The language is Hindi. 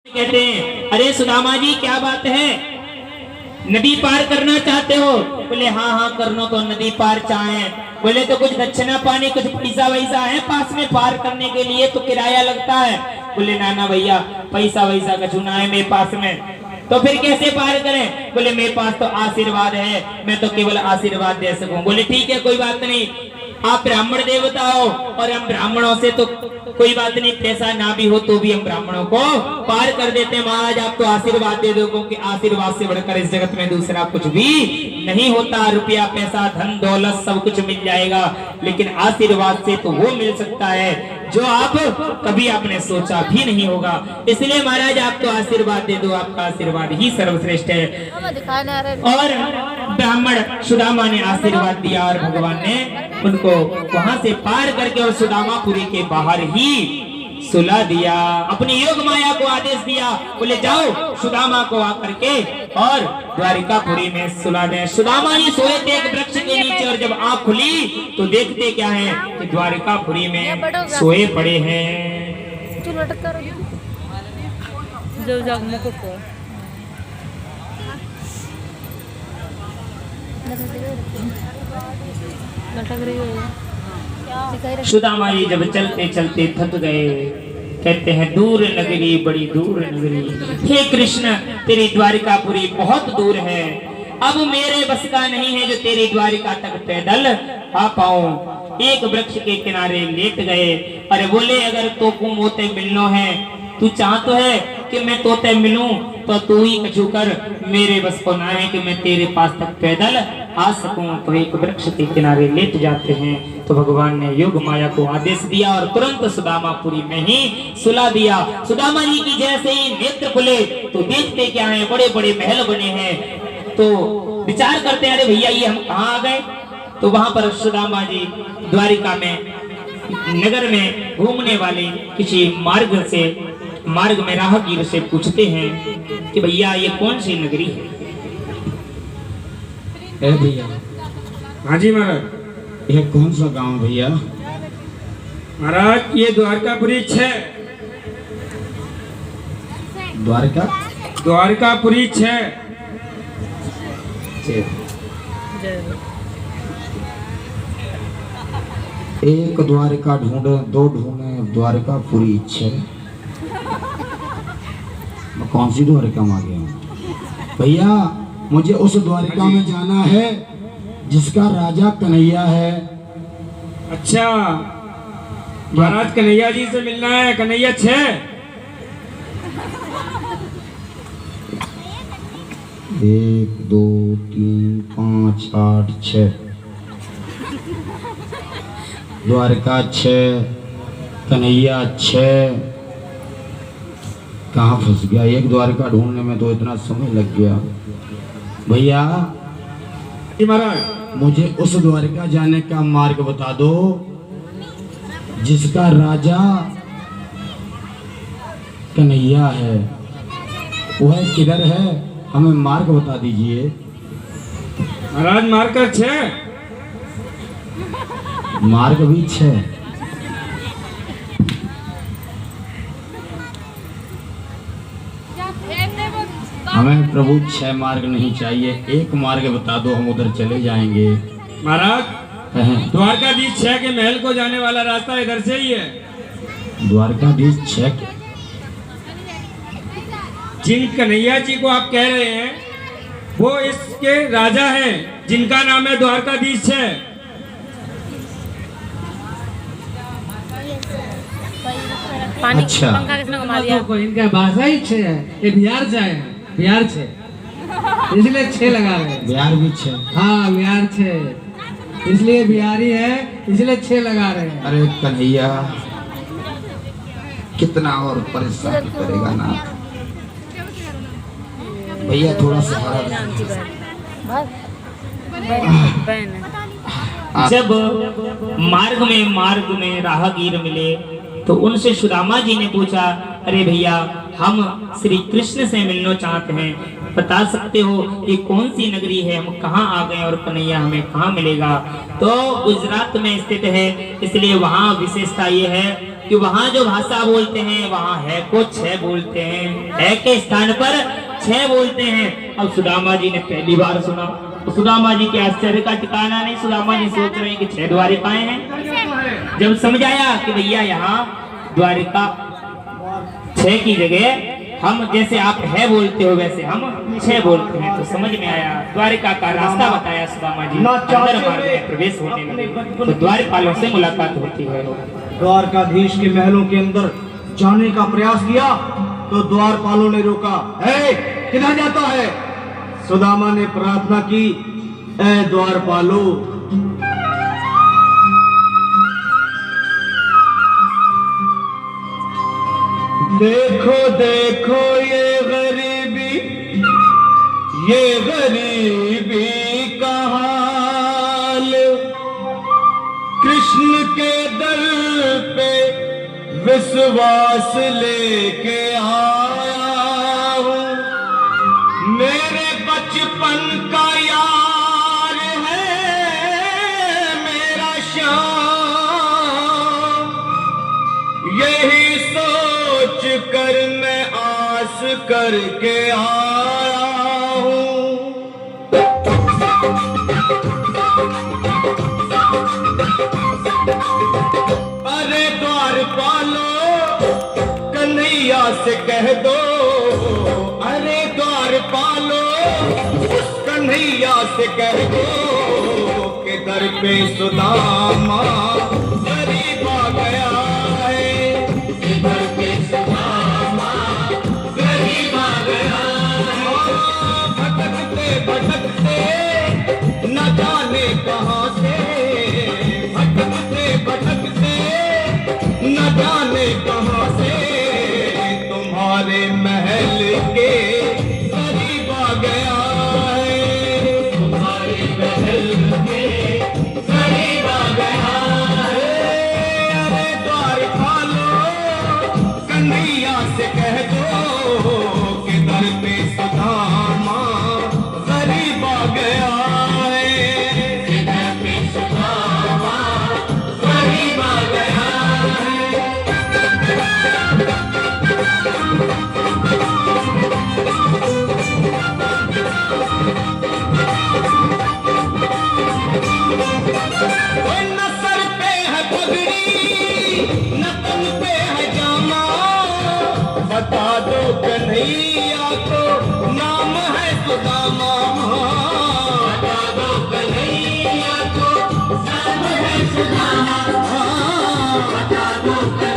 कहते हैं, अरे सुदामा जी क्या बात है, नदी पार करना चाहते हो? बोले हाँ हाँ करना तो नदी पार चाहे। बोले तो कुछ दक्षिणा पानी, कुछ पैसा वैसा है पास में पार करने के लिए, तो किराया लगता है। बोले ना ना भैया पैसा वैसा का चुना है मेरे पास में, तो फिर कैसे पार करें? बोले मेरे पास तो आशीर्वाद है, मैं तो केवल आशीर्वाद दे सकूं। बोले ठीक है कोई बात नहीं, आप ब्राह्मण देवता हो और हम ब्राह्मणों से तो कोई बात नहीं, पैसा ना भी हो तो भी हम ब्राह्मणों को पार कर देते हैं। महाराज आप तो आशीर्वाद दे दो, क्योंकि आशीर्वाद से बढ़कर इस जगत में दूसरा कुछ भी नहीं होता। रुपया पैसा धन दौलत सब कुछ मिल जाएगा, लेकिन आशीर्वाद से तो वो मिल सकता है जो आप कभी आपने सोचा भी नहीं होगा। इसलिए महाराज आप तो आशीर्वाद दे दो, आपका आशीर्वाद ही सर्वश्रेष्ठ है। और ब्राह्मण सुदामा ने आशीर्वाद दिया और भगवान ने उनको वहां से पार करके और सुदामापुरी के बाहर ही सुला दिया। अपनी योग माया को आदेश दिया, बोले जाओ सुदामा को आकर के और द्वारिकापुरी में सुला दे। सुदामा जी सोए थे एक वृक्ष के नीचे, और जब आँख खुली तो देखते क्या है कि द्वारिकापुरी में सोए पड़े हैं। सुदामा जी जब चलते चलते थक गए, कहते हैं दूर नगरी बड़ी दूर नगरी, हे कृष्ण तेरी द्वारिकापुरी बहुत दूर है, अब मेरे बस का नहीं है जो तेरी द्वारिका तक पैदल आ पाऊं। एक वृक्ष के किनारे लेट गए। अरे बोले अगर तो को मोते मिलनो है, तू चाह तो है कि मैं तोते मिलूं, तो तू ही कछु कर, मेरे बस को ना है कि मैं तेरे पास तक पैदल आ सकूं। तो एक वृक्ष के किनारे लेट जाते हैं। तो भगवान ने योग माया को आदेश दिया और तुरंत सुदामापुरी में ही सुला दिया। सुदामा जी की जैसे ही नेत्र खुले तो देखते क्या है, बड़े बड़े महल बने हैं। तो विचार करते हैं अरे भैया ये हम कहाँ आ गए। तो वहां पर सुदामा जी द्वारिका में नगर में घूमने वाले किसी मार्ग में राहगीर से पूछते हैं कि भैया ये कौन सी नगरी है? भैया हाँ जी महाराज, ये कौन सा गांव भैया? महाराज ये द्वारकापुरी 6। द्वारकापुरी 6। एक द्वारिका ढूंढे, दो ढूंढे, द्वारिकापुरी 6। मैं कौन सी द्वारिका में आ गया हूँ भैया? मुझे उस द्वारिका में जाना है जिसका राजा कन्हैया है। अच्छा महाराज कन्हैया जी से मिलना है। कन्हैया 6। 1 2 3 5 8 6 द्वारका 6, कन्हैया 6। कहाँ फंस गया? एक द्वारका ढूंढने में तो इतना समय लग गया। भैया महाराज मुझे उस द्वारिका जाने का मार्ग बता दो जिसका राजा कन्हैया है। वह किधर है? हमें मार्ग बता दीजिए। महाराज मार्कर 6। मार्ग भी 6। हमें प्रभु 6 मार्ग नहीं चाहिए, एक मार्ग बता दो, हम उधर चले जाएंगे। महाराज द्वारकाधीश 6 के महल को जाने वाला रास्ता इधर से ही है। द्वारकाधीश 6 जिन कन्हैया जी को आप कह रहे हैं वो इसके राजा हैं, जिनका नाम है द्वारकाधीश 6। अच्छा तो इनका भाषा ही 6 है। ये बिहार से है, बिहार से, इसलिए 6 लगा रहे हैं। बिहार भी 6। हाँ बिहार 6, इसलिए बिहारी है, इसलिए 6 लगा रहे हैं। अरे कन्हैया कितना और परेशान करेगा ना भैया, थोड़ा सहारा। जब मार्ग में राहगीर मिले तो उनसे सुदामा जी ने पूछा, अरे भैया हम श्री कृष्ण से मिलना चाहते हैं, बता सकते हो ये कौन सी नगरी है, हम कहाँ आ गए और कन्हैया हमें कहाँ मिलेगा? तो गुजरात में स्थित है, इसलिए वहाँ विशेषता ये है कि वहाँ जो भाषा बोलते हैं वहाँ है को 6 बोलते हैं, है के स्थान पर 6 बोलते हैं। अब सुदामा जी ने पहली बार सुना तो सुदामा जी के आश्चर्य का ठिकाना नहीं। सुदामा जी सोच रहे हैं कि 6 द्वारिकाएं हैं। जब समझ आया कि भैया यहाँ द्वारिका 6 की जगह हम जैसे आप है बोलते हो वैसे हम 6 बोलते हैं, तो समझ में आया। द्वारिका का रास्ता बताया सुदामा जी। अंदर मार्ग में प्रवेश होने लगे तो द्वारपालों से मुलाकात होती है। द्वारकाधीश के महलों के अंदर जाने का प्रयास किया तो द्वारपालों ने रोका। किधर जाता है? सुदामा ने प्रार्थना की, ऐ द्वारपालो, देखो देखो ये गरीबी का हाल, कृष्ण के दर पे विश्वास लेके आया हूँ। मेरे बचपन का यार है मेरा श्याम, यही सोच कर मैं आस करके आया हूँ। अरे द्वारपालो कन्हैया से कह दो, अरे द्वारपालो कन्हैया से कह दो कि दर पे सुदामा गरीब आ गया है, दर पे सुदामा गरीब आ गया है। भटकते भटकते न जाने कहाँ से, भटकते भटकते न जाने कहाँ से तुम्हारे महल के करीब आ गया है, तुम्हारे महल के करीब आ गया है। अरे द्वारपालो कन्हैया से कह दो कि दर पे सुदामा गरीब आ गया है, दर पे सुदामा गरीब आ गया है। न सर पे है पगड़ी न तन पे है जामा, बता दो कन्हैया को नाम है सुदामा, बता दो कन्हैया को नाम है सुदामा, बता दो।